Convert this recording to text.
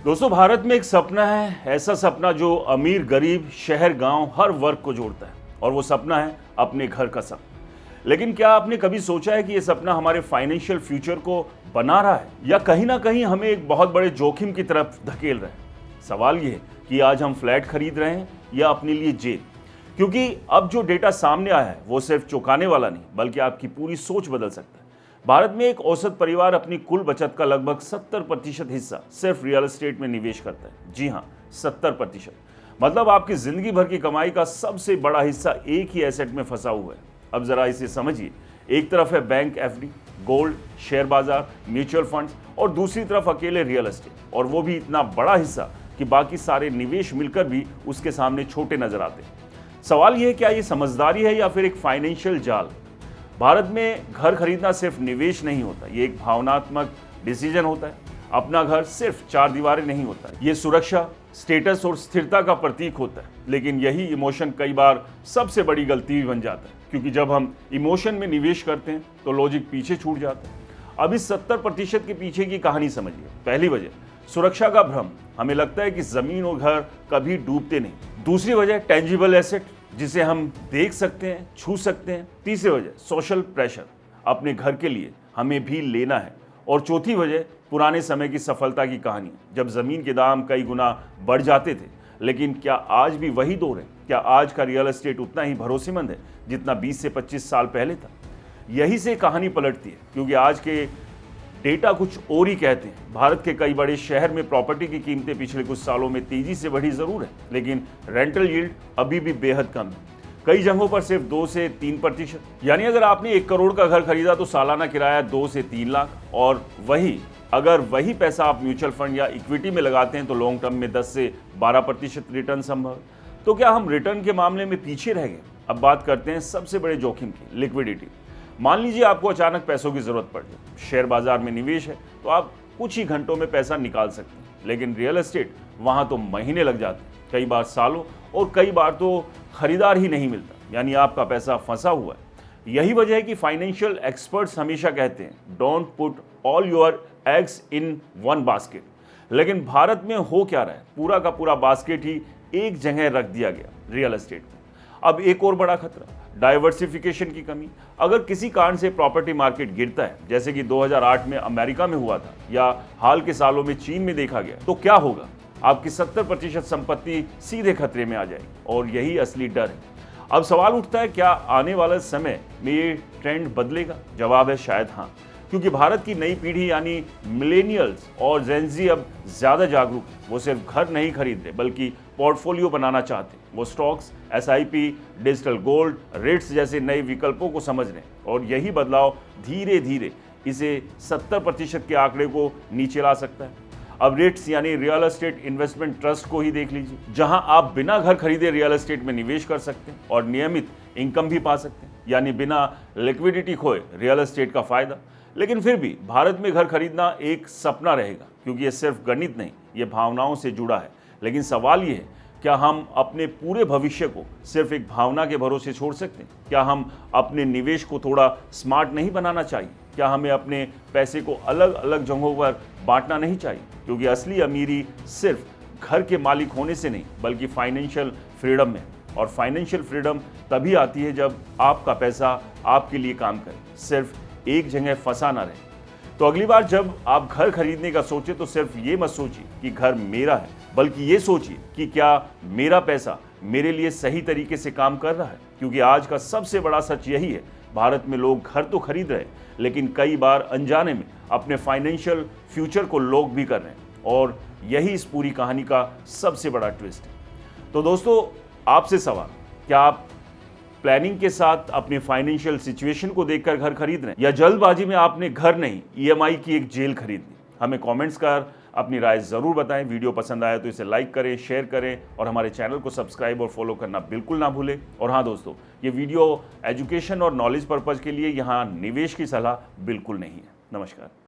दोस्तों, भारत में एक सपना है, ऐसा सपना जो अमीर गरीब शहर गांव हर वर्ग को जोड़ता है, और वो सपना है अपने घर का सपना। लेकिन क्या आपने कभी सोचा है कि ये सपना हमारे फाइनेंशियल फ्यूचर को बना रहा है या कहीं ना कहीं हमें एक बहुत बड़े जोखिम की तरफ धकेल रहा है? सवाल ये है कि आज हम फ्लैट खरीद रहे हैं या अपने लिए जेल। क्योंकि अब जो डेटा सामने आया है वो सिर्फ चौंकाने वाला नहीं, बल्कि आपकी पूरी सोच बदल सकता है। भारत में एक औसत परिवार अपनी कुल बचत का लगभग 70% हिस्सा सिर्फ रियल एस्टेट में निवेश करता है। जी हाँ, 70%। मतलब आपकी जिंदगी भर की कमाई का सबसे बड़ा हिस्सा एक ही एसेट में फंसा हुआ है। अब जरा इसे समझिए, एक तरफ है बैंक एफडी, गोल्ड, शेयर बाजार, म्यूचुअल फंड्स, और दूसरी तरफ अकेले रियल एस्टेट, और वो भी इतना बड़ा हिस्सा कि बाकी सारे निवेश मिलकर भी उसके सामने छोटे नजर आते हैं। सवाल यह है, क्या ये समझदारी है या फिर एक फाइनेंशियल जाल? भारत में घर खरीदना सिर्फ निवेश नहीं होता, ये एक भावनात्मक डिसीजन होता है। अपना घर सिर्फ चार दीवारें नहीं होता, ये सुरक्षा, स्टेटस और स्थिरता का प्रतीक होता है। लेकिन यही इमोशन कई बार सबसे बड़ी गलती भी बन जाता है, क्योंकि जब हम इमोशन में निवेश करते हैं तो लॉजिक पीछे छूट जाता है। अब इस 70% के पीछे की कहानी समझिए। पहली वजह, सुरक्षा का भ्रम। हमें लगता है कि जमीन और घर कभी डूबते नहीं। दूसरी वजह, टेंजिबल एसेट, जिसे हम देख सकते हैं, छू सकते हैं। तीसरी वजह, सोशल प्रेशर, अपने घर के लिए हमें भी लेना है। और चौथी वजह, पुराने समय की सफलता की कहानी, जब जमीन के दाम कई गुना बढ़ जाते थे। लेकिन क्या आज भी वही दौर है? क्या आज का रियल एस्टेट उतना ही भरोसेमंद है जितना 20 से 25 साल पहले था? यही से कहानी पलटती है, क्योंकि आज के डेटा कुछ और ही कहते हैं। भारत के कई बड़े शहर में प्रॉपर्टी की कीमतें पिछले कुछ सालों में तेजी से बढ़ी जरूर है, लेकिन रेंटल यील्ड अभी भी बेहद कम है। कई जगहों पर सिर्फ 2 से 3%। यानी अगर आपने 1 करोड़ का घर खरीदा तो सालाना किराया 2 से 3 लाख। और अगर वही पैसा आप म्यूचुअल फंड या इक्विटी में लगाते हैं तो लॉन्ग टर्म में 10 से 12% रिटर्न संभव है। तो क्या हम रिटर्न के मामले में पीछे रह गए? अब बात करते हैं सबसे बड़े जोखिम की, लिक्विडिटी। मान लीजिए आपको अचानक पैसों की जरूरत पड़ जाए। शेयर बाजार में निवेश है तो आप कुछ ही घंटों में पैसा निकाल सकते हैं, लेकिन रियल एस्टेट, वहां तो महीने लग जाते हैं, कई बार सालों, और कई बार तो खरीदार ही नहीं मिलता। यानी आपका पैसा फंसा हुआ है। यही वजह है कि फाइनेंशियल एक्सपर्ट्स हमेशा कहते हैं, don't put all your eggs in one basket. लेकिन भारत में हो क्या रहा है? पूरा का पूरा बास्केट ही एक जगह रख दिया गया, रियल एस्टेट में। अब एक और बड़ा खतरा, डाइवर्सिफिकेशन की कमी। अगर किसी कारण से प्रॉपर्टी मार्केट गिरता है, जैसे कि 2008 में अमेरिका में हुआ था या हाल के सालों में चीन में देखा गया, तो क्या होगा? आपकी 70% संपत्ति सीधे खतरे में आ जाएगी, और यही असली डर है। अब सवाल उठता है, क्या आने वाले समय में ये ट्रेंड बदलेगा? जवाब है शायद हाँ, क्योंकि भारत की नई पीढ़ी यानी मिलेनियल्स और जेनजी अब ज्यादा जागरूक है। वो सिर्फ घर नहीं खरीद रहे, बल्कि पोर्टफोलियो बनाना चाहते हैं। वो stocks, SIP, digital gold, rates जैसे नए विकल्पों को समझ रहे हैं, और यही बदलाव धीरे धीरे इसे 70% के आंकड़े को नीचे ला सकता है। अब रेट्स यानी रियल एस्टेट इन्वेस्टमेंट ट्रस्ट को ही देख लीजिए, जहां आप बिना घर खरीदे रियल एस्टेट में निवेश कर सकते हैं और नियमित इनकम भी पा सकते हैं, यानी बिना लिक्विडिटी खोए रियल एस्टेट का फायदा। लेकिन फिर भी भारत में घर खरीदना एक सपना रहेगा, क्योंकि ये सिर्फ गणित नहीं, ये भावनाओं से जुड़ा है। लेकिन सवाल ये है, क्या हम अपने पूरे भविष्य को सिर्फ एक भावना के भरोसे छोड़ सकते हैं? क्या हम अपने निवेश को थोड़ा स्मार्ट नहीं बनाना चाहिए? क्या हमें अपने पैसे को अलग अलग जगहों पर बांटना नहीं चाहिए? क्योंकि असली अमीरी सिर्फ घर के मालिक होने से नहीं, बल्कि फाइनेंशियल फ्रीडम में। और फाइनेंशियल फ्रीडम तभी आती है जब आपका पैसा आपके लिए काम करे, सिर्फ एक जगह फंसा ना रहे। तो अगली बार जब आप घर खरीदने का सोचें तो सिर्फ ये मत सोचिए कि घर मेरा है, बल्कि ये सोचिए कि क्या मेरा पैसा मेरे लिए सही तरीके से काम कर रहा है। क्योंकि आज का सबसे बड़ा सच यही है, भारत में लोग घर तो खरीद रहे हैं, लेकिन कई बार अनजाने में अपने फाइनेंशियल फ्यूचर को लॉक भी कर रहे हैं, और यही इस पूरी कहानी का सबसे बड़ा ट्विस्ट है। तो दोस्तों, आपसे सवाल, क्या आप प्लानिंग के साथ अपने फाइनेंशियल सिचुएशन को देखकर घर खरीद रहे हैं, या जल्दबाजी में आपने घर नहीं, ईएमआई की एक जेल खरीद ली? हमें कमेंट्स कर अपनी राय जरूर बताएं। वीडियो पसंद आया तो इसे लाइक करें, शेयर करें, और हमारे चैनल को सब्सक्राइब और फॉलो करना बिल्कुल ना भूलें। और हाँ दोस्तों, ये वीडियो एजुकेशन और नॉलेज पर्पज के लिए, यहाँ निवेश की सलाह बिल्कुल नहीं है। नमस्कार।